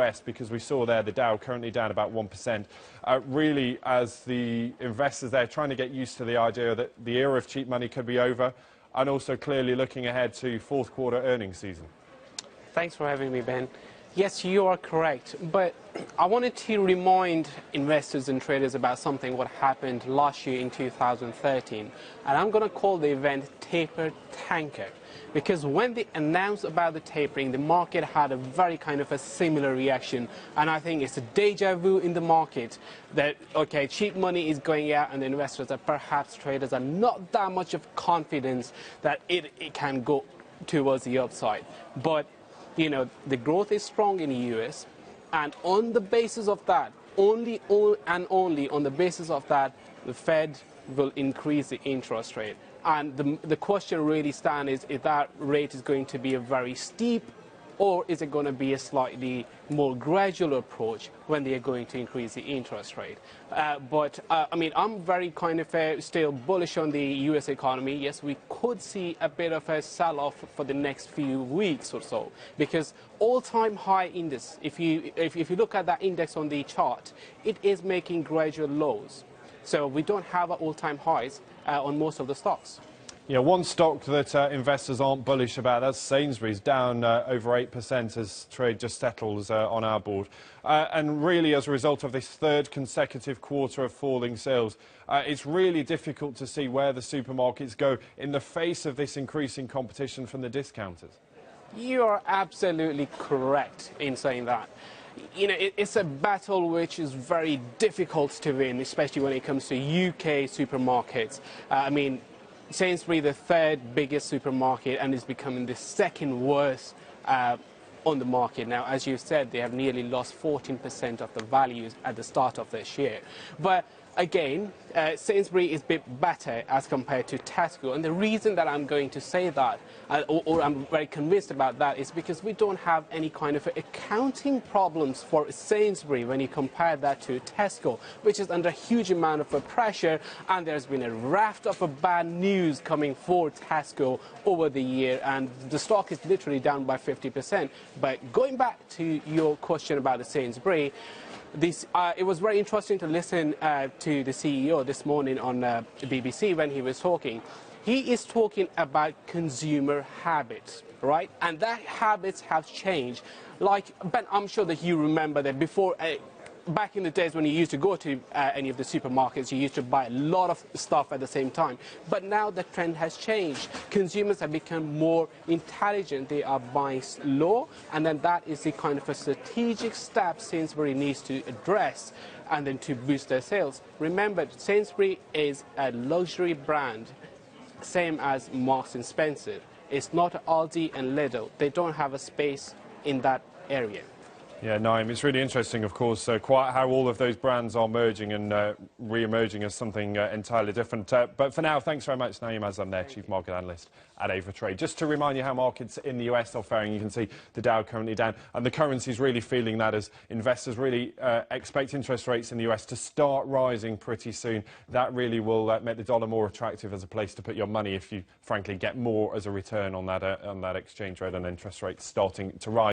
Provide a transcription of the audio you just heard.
US, because we saw there the Dow currently down about 1%, really as the investors there trying to get used to the idea that the era of cheap money could be over, and also clearly looking ahead to fourth quarter earnings season. Thanks for having me, Ben. Yes, you are correct, but I wanted to remind investors and traders about something what happened last year in 2013, and I'm going to call the event Taper Tanker, because when they announced about the tapering, the market had a very kind of a similar reaction, and I think it's a deja vu in the market that, okay, cheap money is going out and the investors, are perhaps traders, are not that much of confidence that it can go towards the upside. But you know, the growth is strong in the US, and on the basis of that, only on the basis of that, the Fed will increase the interest rate. And the question really stands is if that rate is going to be a very steep, or is it going to be a slightly more gradual approach when they are going to increase the interest rate? I mean, I'm very kind of still bullish on the US economy. Yes, we could see a bit of a sell-off for the next few weeks or so, because all-time high index, if you look at that index on the chart, it is making gradual lows. So we don't have all-time highs on most of the stocks. Yeah, one stock that investors aren't bullish about, that's Sainsbury's, down over 8% as trade just settles on our board. And really, as a result of this third consecutive quarter of falling sales, it's really difficult to see where the supermarkets go in the face of this increasing competition from the discounters. You are absolutely correct in saying that. You know, it's a battle which is very difficult to win, especially when it comes to UK supermarkets. I mean, Sainsbury's, the third biggest supermarket, and is becoming the second worst on the market. Now, as you said, they have nearly lost 14% of the values at the start of this year. But again, Sainsbury's is a bit better as compared to Tesco, and the reason that I'm going to say that, or I'm very convinced about that, is because we don't have any kind of accounting problems for Sainsbury's when you compare that to Tesco, which is under a huge amount of pressure, and there's been a raft of bad news coming for Tesco over the year, and the stock is literally down by 50%. But going back to your question about the Sainsbury's, it was very interesting to listen to the CEO this morning on BBC when he was talking. He is talking about consumer habits, right? And that habits have changed. Like, Ben, I'm sure that you remember that before, back in the days when you used to go to any of the supermarkets, you used to buy a lot of stuff at the same time. But now the trend has changed. Consumers have become more intelligent. They are buying slow, and then that is the kind of a strategic step Sainsbury's needs to address and then to boost their sales. Remember, Sainsbury's is a luxury brand, same as Marks and Spencer. It's not Aldi and Lidl. They don't have a space in that area. Yeah, Naeem, it's really interesting, of course, quite how all of those brands are merging and re-emerging as something entirely different. But for now, thanks very much, Naeem Azam there, Chief Market Analyst at AvaTrade. Just to remind you how markets in the US are faring, you can see the Dow currently down, and the currencies really feeling that as investors really expect interest rates in the US to start rising pretty soon. That really will make the dollar more attractive as a place to put your money if you, frankly, get more as a return on that exchange rate and interest rates starting to rise.